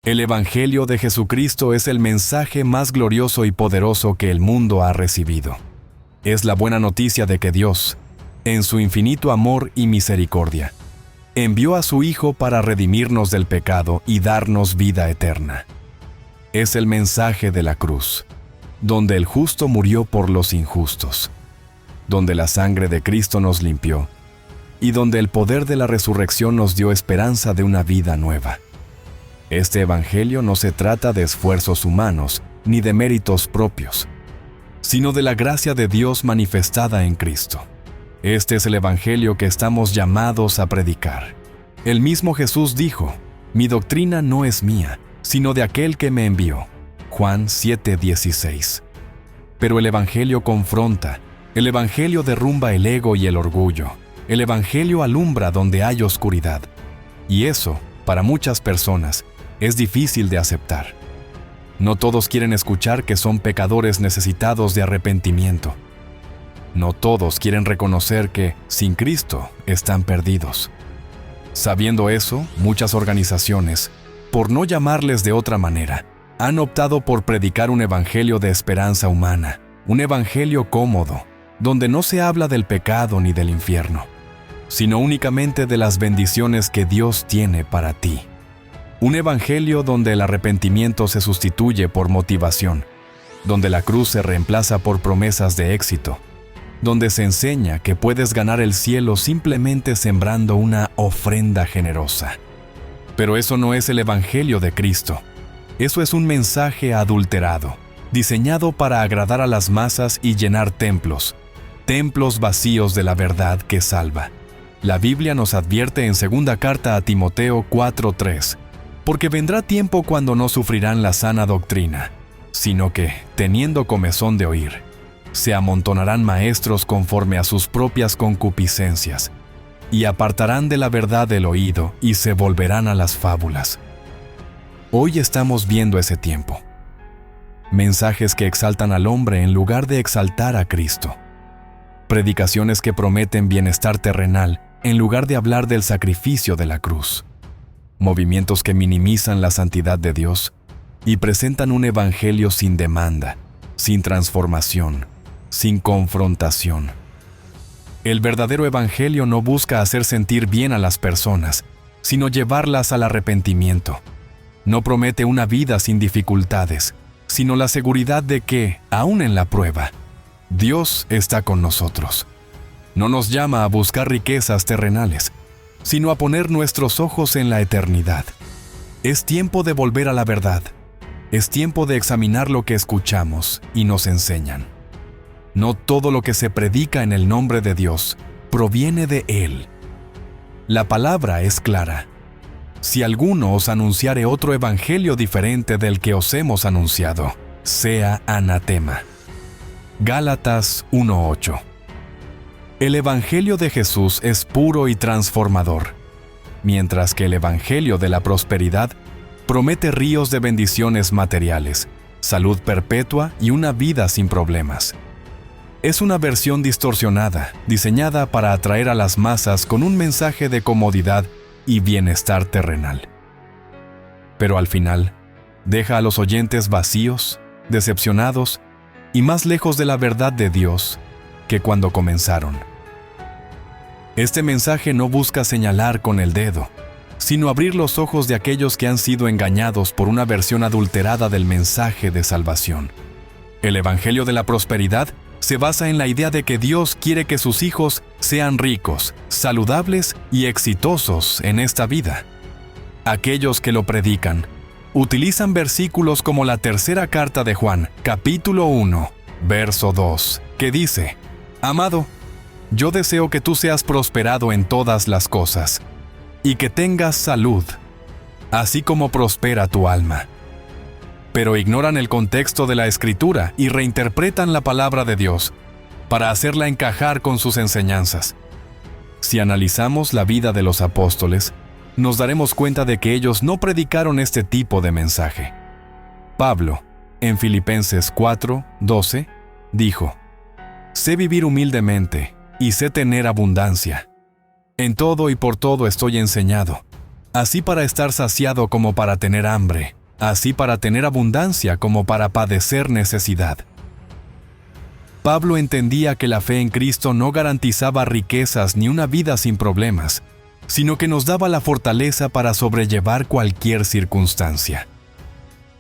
El Evangelio de Jesucristo es el mensaje más glorioso y poderoso que el mundo ha recibido. Es la buena noticia de que Dios, en su infinito amor y misericordia, envió a su Hijo para redimirnos del pecado y darnos vida eterna. Es el mensaje de la cruz, donde el justo murió por los injustos, donde la sangre de Cristo nos limpió y donde el poder de la resurrección nos dio esperanza de una vida nueva. Este Evangelio no se trata de esfuerzos humanos ni de méritos propios, sino de la gracia de Dios manifestada en Cristo. Este es el Evangelio que estamos llamados a predicar. El mismo Jesús dijo: «Mi doctrina no es mía, sino de aquel que me envió». Juan 7:16. Pero el Evangelio confronta, el Evangelio derrumba el ego y el orgullo, el Evangelio alumbra donde hay oscuridad. Y eso, para muchas personas, es difícil de aceptar. No todos quieren escuchar que son pecadores necesitados de arrepentimiento. No todos quieren reconocer que, sin Cristo, están perdidos. Sabiendo eso, muchas organizaciones, por no llamarles de otra manera, han optado por predicar un evangelio de esperanza humana, un evangelio cómodo, donde no se habla del pecado ni del infierno, sino únicamente de las bendiciones que Dios tiene para ti. Un evangelio donde el arrepentimiento se sustituye por motivación, donde la cruz se reemplaza por promesas de éxito, donde se enseña que puedes ganar el cielo simplemente sembrando una ofrenda generosa. Pero eso no es el Evangelio de Cristo. Eso es un mensaje adulterado, diseñado para agradar a las masas y llenar templos vacíos de la verdad que salva. La Biblia nos advierte en 2 carta a Timoteo 4:3, porque vendrá tiempo cuando no sufrirán la sana doctrina, sino que, teniendo comezón de oír, se amontonarán maestros conforme a sus propias concupiscencias, y apartarán de la verdad el oído y se volverán a las fábulas. Hoy estamos viendo ese tiempo. Mensajes que exaltan al hombre en lugar de exaltar a Cristo. Predicaciones que prometen bienestar terrenal en lugar de hablar del sacrificio de la cruz. Movimientos que minimizan la santidad de Dios y presentan un evangelio sin demanda, sin transformación, sin confrontación. El verdadero evangelio no busca hacer sentir bien a las personas, sino llevarlas al arrepentimiento. No promete una vida sin dificultades, sino la seguridad de que, aún en la prueba, Dios está con nosotros. No nos llama a buscar riquezas terrenales, sino a poner nuestros ojos en la eternidad. Es tiempo de volver a la verdad. Es tiempo de examinar lo que escuchamos y nos enseñan. No todo lo que se predica en el nombre de Dios proviene de Él. La palabra es clara. Si alguno os anunciare otro evangelio diferente del que os hemos anunciado, sea anatema. Gálatas 1:8. El evangelio de Jesús es puro y transformador, mientras que el evangelio de la prosperidad promete ríos de bendiciones materiales, salud perpetua y una vida sin problemas. Es una versión distorsionada, diseñada para atraer a las masas con un mensaje de comodidad y bienestar terrenal. Pero al final, deja a los oyentes vacíos, decepcionados y más lejos de la verdad de Dios que cuando comenzaron. Este mensaje no busca señalar con el dedo, sino abrir los ojos de aquellos que han sido engañados por una versión adulterada del mensaje de salvación. El evangelio de la prosperidad se basa en la idea de que Dios quiere que sus hijos sean ricos, saludables y exitosos en esta vida. Aquellos que lo predican utilizan versículos como la 3 carta de Juan, capítulo 1, verso 2, que dice: «Amado, yo deseo que tú seas prosperado en todas las cosas, y que tengas salud, así como prospera tu alma». Pero ignoran el contexto de la Escritura y reinterpretan la palabra de Dios para hacerla encajar con sus enseñanzas. Si analizamos la vida de los apóstoles, nos daremos cuenta de que ellos no predicaron este tipo de mensaje. Pablo, en Filipenses 4:12, dijo: «Sé vivir humildemente y sé tener abundancia. En todo y por todo estoy enseñado, así para estar saciado como para tener hambre, así para tener abundancia como para padecer necesidad. Pablo entendía que la fe en Cristo no garantizaba riquezas ni una vida sin problemas, sino que nos daba la fortaleza para sobrellevar cualquier circunstancia.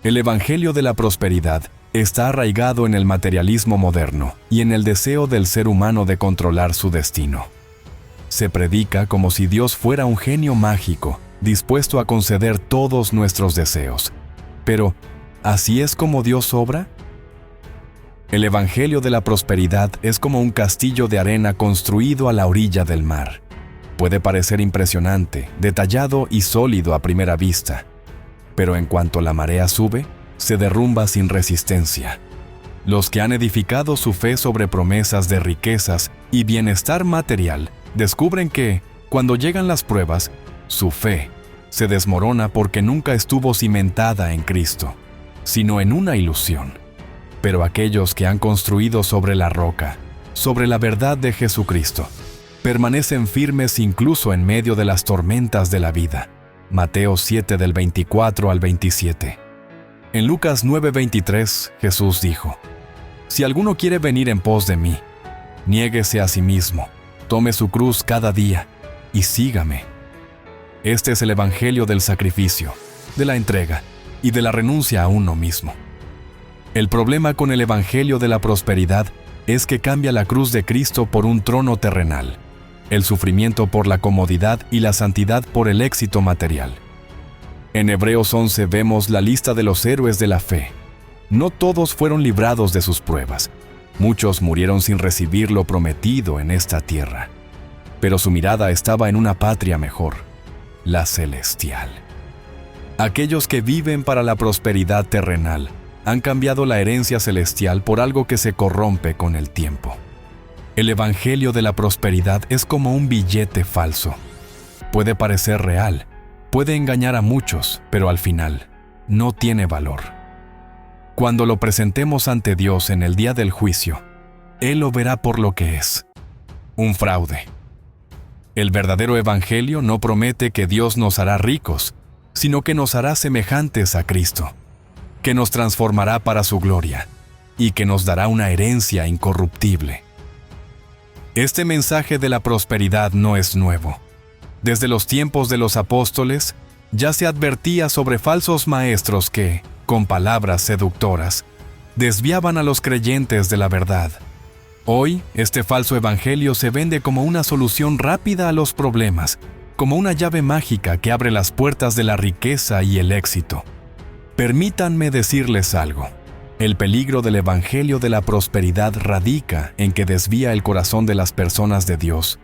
El Evangelio de la prosperidad está arraigado en el materialismo moderno y en el deseo del ser humano de controlar su destino. Se predica como si Dios fuera un genio mágico, dispuesto a conceder todos nuestros deseos. Pero, ¿así es como Dios obra? El Evangelio de la prosperidad es como un castillo de arena construido a la orilla del mar. Puede parecer impresionante, detallado y sólido a primera vista, pero en cuanto la marea sube, se derrumba sin resistencia. Los que han edificado su fe sobre promesas de riquezas y bienestar material descubren que, cuando llegan las pruebas, su fe se desmorona porque nunca estuvo cimentada en Cristo, sino en una ilusión. Pero aquellos que han construido sobre la roca, sobre la verdad de Jesucristo, permanecen firmes incluso en medio de las tormentas de la vida. Mateo 7 del 24 al 27. En Lucas 9:23, Jesús dijo: Si alguno quiere venir en pos de mí, niéguese a sí mismo, tome su cruz cada día y sígame. Este es el Evangelio del sacrificio, de la entrega y de la renuncia a uno mismo. El problema con el Evangelio de la prosperidad es que cambia la cruz de Cristo por un trono terrenal, el sufrimiento por la comodidad y la santidad por el éxito material. En Hebreos 11 vemos la lista de los héroes de la fe. No todos fueron librados de sus pruebas. Muchos murieron sin recibir lo prometido en esta tierra. Pero su mirada estaba en una patria mejor, la celestial. Aquellos que viven para la prosperidad terrenal han cambiado la herencia celestial por algo que se corrompe con el tiempo. El Evangelio de la prosperidad es como un billete falso. Puede parecer real, puede engañar a muchos, pero al final no tiene valor. Cuando lo presentemos ante Dios en el día del juicio, Él lo verá por lo que es: un fraude. El verdadero Evangelio no promete que Dios nos hará ricos, sino que nos hará semejantes a Cristo, que nos transformará para su gloria y que nos dará una herencia incorruptible. Este mensaje de la prosperidad no es nuevo. Desde los tiempos de los apóstoles, ya se advertía sobre falsos maestros que, con palabras seductoras, desviaban a los creyentes de la verdad. Hoy, este falso evangelio se vende como una solución rápida a los problemas, como una llave mágica que abre las puertas de la riqueza y el éxito. Permítanme decirles algo. El peligro del evangelio de la prosperidad radica en que desvía el corazón de las personas de Dios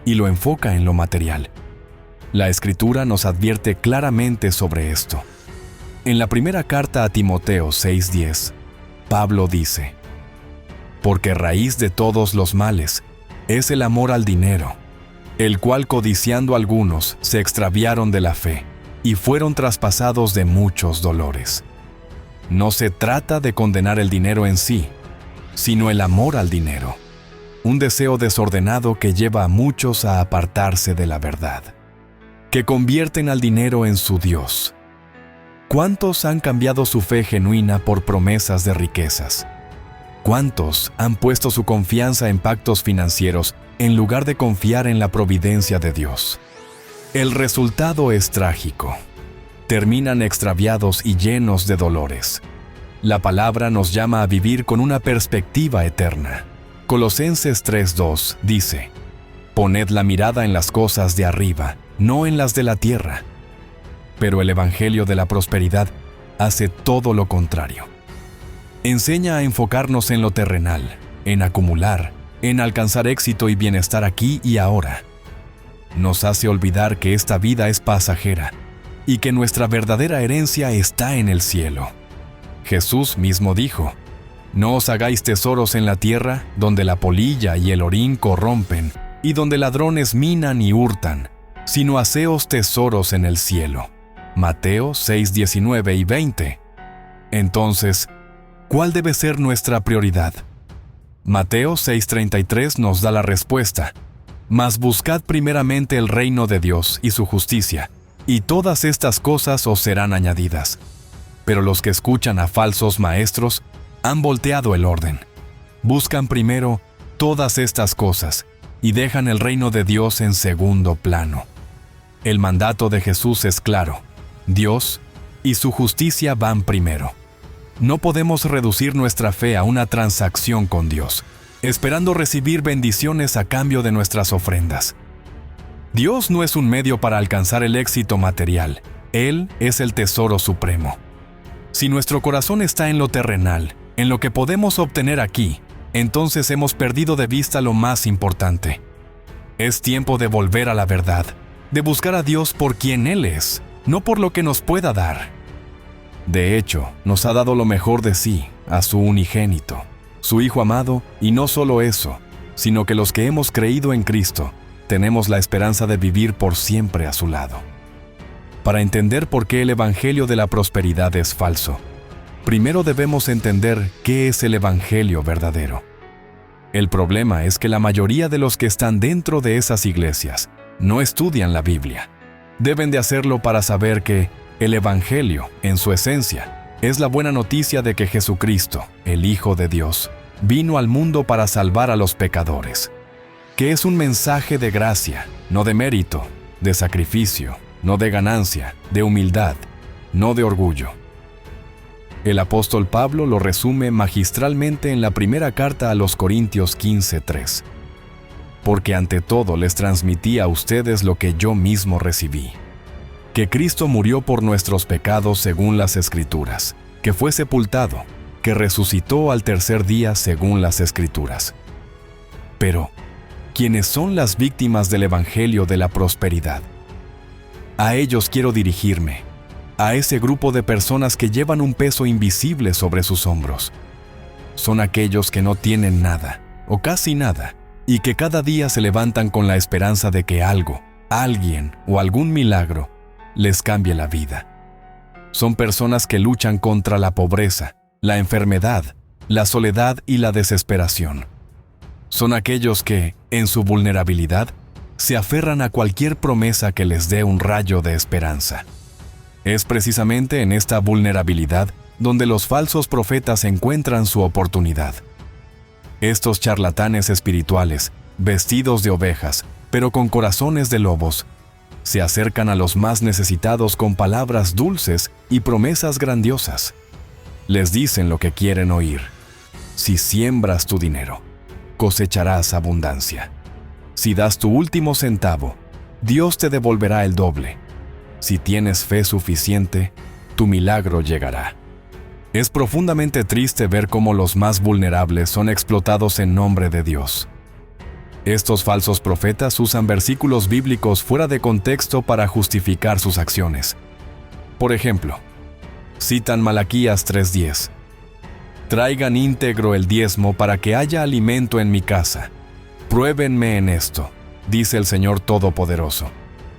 y lo enfoca en lo material. La Escritura nos advierte claramente sobre esto. En la primera carta a Timoteo 6:10, Pablo dice: Porque raíz de todos los males es el amor al dinero, el cual codiciando algunos se extraviaron de la fe y fueron traspasados de muchos dolores. No se trata de condenar el dinero en sí, sino el amor al dinero, un deseo desordenado que lleva a muchos a apartarse de la verdad, que convierten al dinero en su Dios. ¿Cuántos han cambiado su fe genuina por promesas de riquezas? ¿Cuántos han puesto su confianza en pactos financieros en lugar de confiar en la providencia de Dios? El resultado es trágico. Terminan extraviados y llenos de dolores. La palabra nos llama a vivir con una perspectiva eterna. Colosenses 3:2 dice: Poned la mirada en las cosas de arriba, no en las de la tierra. Pero el evangelio de la prosperidad hace todo lo contrario. Enseña a enfocarnos en lo terrenal, en acumular, en alcanzar éxito y bienestar aquí y ahora. Nos hace olvidar que esta vida es pasajera y que nuestra verdadera herencia está en el cielo. Jesús mismo dijo: No os hagáis tesoros en la tierra, donde la polilla y el orín corrompen, y donde ladrones minan y hurtan, sino haceos tesoros en el cielo. Mateo 6:19 y 20. Entonces, ¿cuál debe ser nuestra prioridad? Mateo 6:33 nos da la respuesta: Mas buscad primeramente el reino de Dios y su justicia, y todas estas cosas os serán añadidas. Pero los que escuchan a falsos maestros han volteado el orden. Buscan primero todas estas cosas y dejan el reino de Dios en segundo plano. El mandato de Jesús es claro. Dios y su justicia van primero. No podemos reducir nuestra fe a una transacción con Dios, esperando recibir bendiciones a cambio de nuestras ofrendas. Dios no es un medio para alcanzar el éxito material. Él es el tesoro supremo. Si nuestro corazón está en lo terrenal, en lo que podemos obtener aquí, entonces hemos perdido de vista lo más importante. Es tiempo de volver a la verdad, de buscar a Dios por quien Él es, no por lo que nos pueda dar. De hecho, nos ha dado lo mejor de sí, a su unigénito, su Hijo amado, y no solo eso, sino que los que hemos creído en Cristo, tenemos la esperanza de vivir por siempre a su lado. Para entender por qué el Evangelio de la prosperidad es falso, primero debemos entender qué es el Evangelio verdadero. El problema es que la mayoría de los que están dentro de esas iglesias no estudian la Biblia. Deben de hacerlo para saber que el Evangelio, en su esencia, es la buena noticia de que Jesucristo, el Hijo de Dios, vino al mundo para salvar a los pecadores. Que es un mensaje de gracia, no de mérito, de sacrificio, no de ganancia, de humildad, no de orgullo. El apóstol Pablo lo resume magistralmente en la primera carta a los Corintios 15:3. Porque ante todo les transmití a ustedes lo que yo mismo recibí. Que Cristo murió por nuestros pecados según las Escrituras, que fue sepultado, que resucitó al tercer día según las Escrituras. Pero, ¿quiénes son las víctimas del Evangelio de la prosperidad? A ellos quiero dirigirme, a ese grupo de personas que llevan un peso invisible sobre sus hombros. Son aquellos que no tienen nada, o casi nada, y que cada día se levantan con la esperanza de que algo, alguien o algún milagro les cambie la vida. Son personas que luchan contra la pobreza, la enfermedad, la soledad y la desesperación. Son aquellos que, en su vulnerabilidad, se aferran a cualquier promesa que les dé un rayo de esperanza. Es precisamente en esta vulnerabilidad donde los falsos profetas encuentran su oportunidad. Estos charlatanes espirituales, vestidos de ovejas, pero con corazones de lobos, se acercan a los más necesitados con palabras dulces y promesas grandiosas. Les dicen lo que quieren oír. Si siembras tu dinero, cosecharás abundancia. Si das tu último centavo, Dios te devolverá el doble. Si tienes fe suficiente, tu milagro llegará. Es profundamente triste ver cómo los más vulnerables son explotados en nombre de Dios. Estos falsos profetas usan versículos bíblicos fuera de contexto para justificar sus acciones. Por ejemplo, citan Malaquías 3:10. Traigan íntegro el diezmo para que haya alimento en mi casa. Pruébenme en esto, dice el Señor Todopoderoso,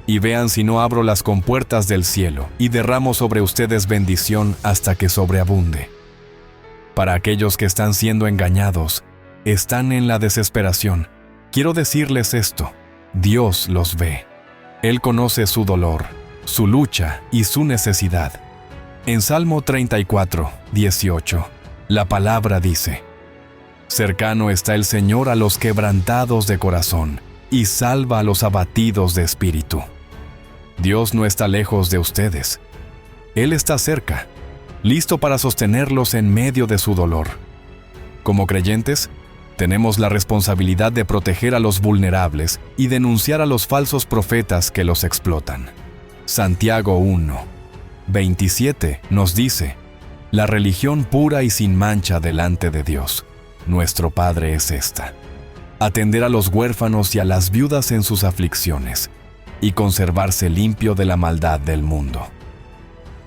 y vean si no abro las compuertas del cielo y derramo sobre ustedes bendición hasta que sobreabunde. Para aquellos que están siendo engañados, están en la desesperación, quiero decirles esto: Dios los ve. Él conoce su dolor, su lucha y su necesidad. En Salmo 34:18, la palabra dice: Cercano está el Señor a los quebrantados de corazón, y salva a los abatidos de espíritu. Dios no está lejos de ustedes. Él está cerca, listo para sostenerlos en medio de su dolor. Como creyentes, tenemos la responsabilidad de proteger a los vulnerables y denunciar a los falsos profetas que los explotan. Santiago 1:27 nos dice: La religión pura y sin mancha delante de Dios, nuestro Padre, es esta: atender a los huérfanos y a las viudas en sus aflicciones, y conservarse limpio de la maldad del mundo.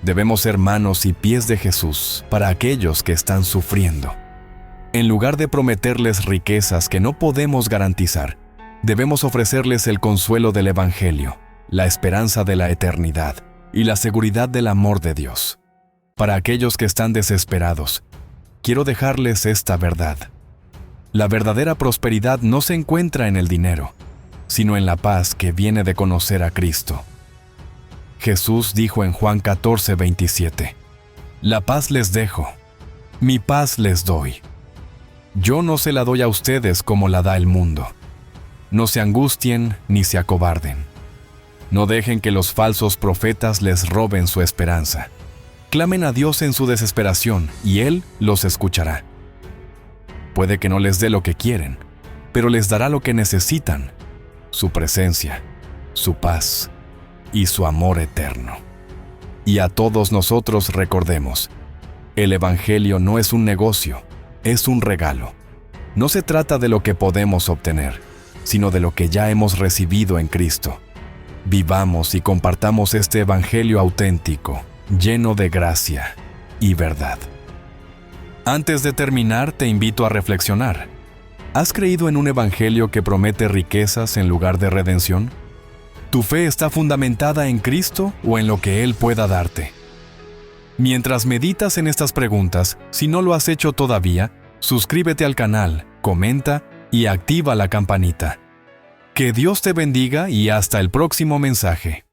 Debemos ser manos y pies de Jesús para aquellos que están sufriendo. En lugar de prometerles riquezas que no podemos garantizar, debemos ofrecerles el consuelo del Evangelio, la esperanza de la eternidad y la seguridad del amor de Dios. Para aquellos que están desesperados, quiero dejarles esta verdad. La verdadera prosperidad no se encuentra en el dinero, sino en la paz que viene de conocer a Cristo. Jesús dijo en Juan 14:27, La paz les dejo, mi paz les doy. Yo no se la doy a ustedes como la da el mundo. No se angustien ni se acobarden. No dejen que los falsos profetas les roben su esperanza. Clamen a Dios en su desesperación y Él los escuchará. Puede que no les dé lo que quieren, pero les dará lo que necesitan: su presencia, su paz y su amor eterno. Y a todos nosotros recordemos, el Evangelio no es un negocio, es un regalo. No se trata de lo que podemos obtener, sino de lo que ya hemos recibido en Cristo. Vivamos y compartamos este Evangelio auténtico, lleno de gracia y verdad. Antes de terminar, te invito a reflexionar. ¿Has creído en un Evangelio que promete riquezas en lugar de redención? ¿Tu fe está fundamentada en Cristo o en lo que Él pueda darte? Mientras meditas en estas preguntas, si no lo has hecho todavía, suscríbete al canal, comenta y activa la campanita. Que Dios te bendiga y hasta el próximo mensaje.